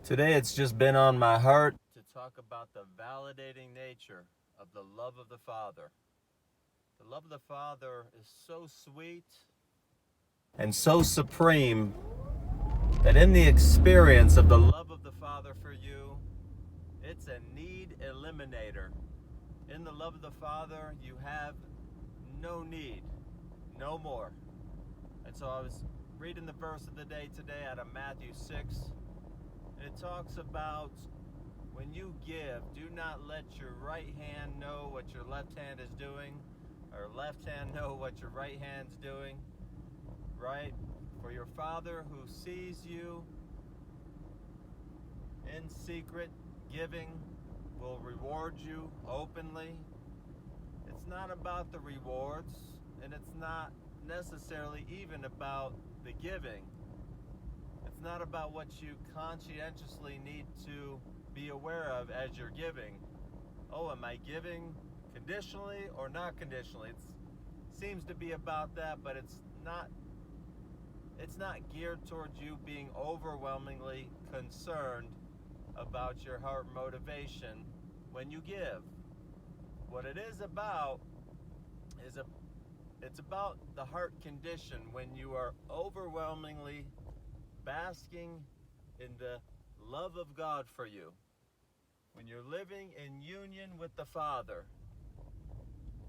Today it's just been on my heart to talk about the validating nature of the love of the Father. The love of the Father is so sweet and so supreme that in the experience of the love of the Father for you, it's a need eliminator. In the love of the Father, you have no need, no more. And so I was reading the verse of the day today out of Matthew 6, and it talks about when you give, do not let your right hand know what your left hand is doing, or left hand know what your right hand's doing, right? For your Father who sees you in secret, giving, will reward you openly. It's not about the rewards, and it's not necessarily even about the giving. It's not about what you conscientiously need to be aware of as you're giving. Oh, am I giving conditionally or not conditionally? It seems to be about that, but it's not geared towards you being overwhelmingly concerned about your heart motivation when you give. What it is about is it's about the heart condition when you are overwhelmingly basking in the love of God for you. When you're living in union with the Father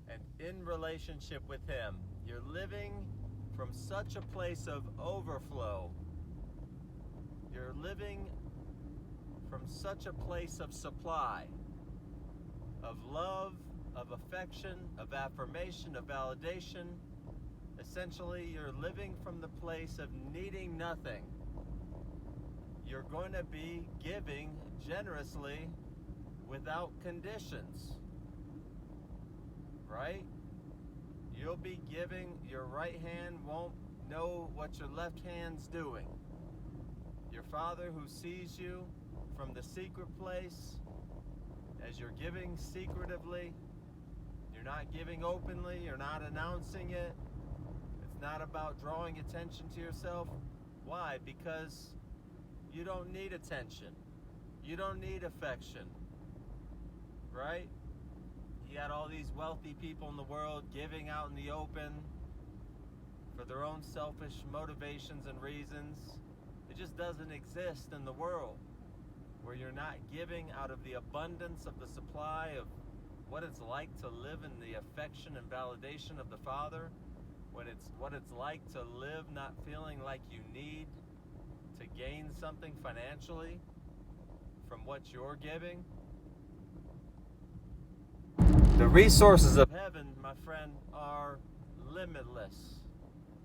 and in relationship with Him, you're living from such a place of overflow. You're living from such a place of supply, of love, of affection, of affirmation, of validation. Essentially, you're living from the place of needing nothing. You're going to be giving generously without conditions, right? You'll be giving, your right hand won't know what your left hand's doing. Your Father who sees you from the secret place, as you're giving secretively, you're not giving openly, you're not announcing it. It's not about drawing attention to yourself. Why? Because you don't need attention. You don't need affection, right? You got all these wealthy people in the world giving out in the open for their own selfish motivations and reasons. It just doesn't exist in the world where you're not giving out of the abundance of the supply of what it's like to live in the affection and validation of the Father, what it's like to live not feeling like you need to gain something financially from what you're giving. The resources of heaven, my friend, are limitless.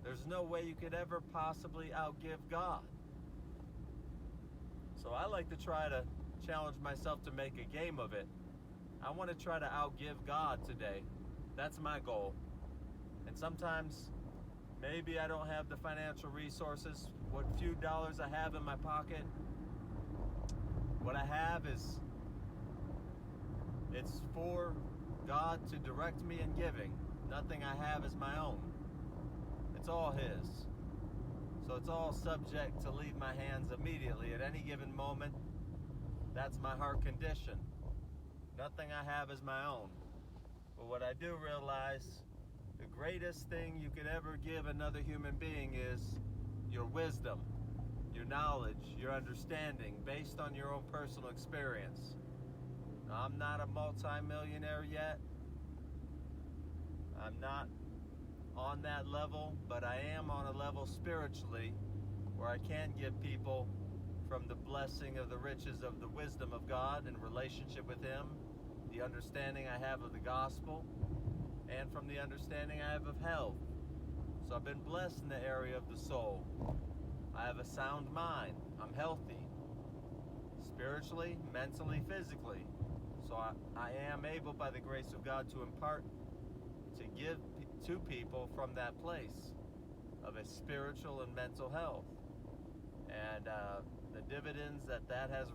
There's no way you could ever possibly outgive God. So I like to try to challenge myself to make a game of it. I want to try to outgive God today. That's my goal. And sometimes maybe I don't have the financial resources. What few dollars I have in my pocket, what I have is, it's for God to direct me in giving. Nothing I have is my own. It's all His. So it's all subject to leave my hands immediately at any given moment. That's my heart condition. Nothing I have is my own. But what I do realize, the greatest thing you could ever give another human being is your wisdom, your knowledge, your understanding, based on your own personal experience. Now, I'm not a multi-millionaire yet. I'm not on that level, but I am on a level spiritually where I can give people from the blessing of the riches of the wisdom of God in relationship with Him, the understanding I have of the gospel, and from the understanding I have of health. So I've been blessed in the area of the soul. I have a sound mind. I'm healthy, spiritually, mentally, physically. So I am able, by the grace of God, to impart, to give to people from that place of a spiritual and mental health. And the dividends that has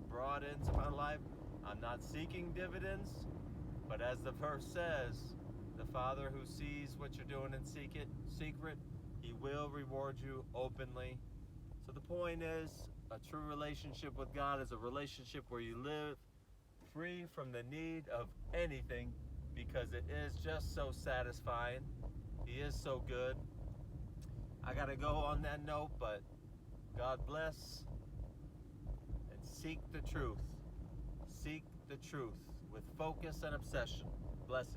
brought into my life, I'm not seeking dividends, but as the verse says, the Father who sees what you're doing in secret, He will reward you openly. So the point is, A true relationship with God is a relationship where you live free from the need of anything, because it is just so satisfying. He is so good. I gotta go on that note, but God bless, and seek the truth. Seek the truth with focus and obsession. Blessings.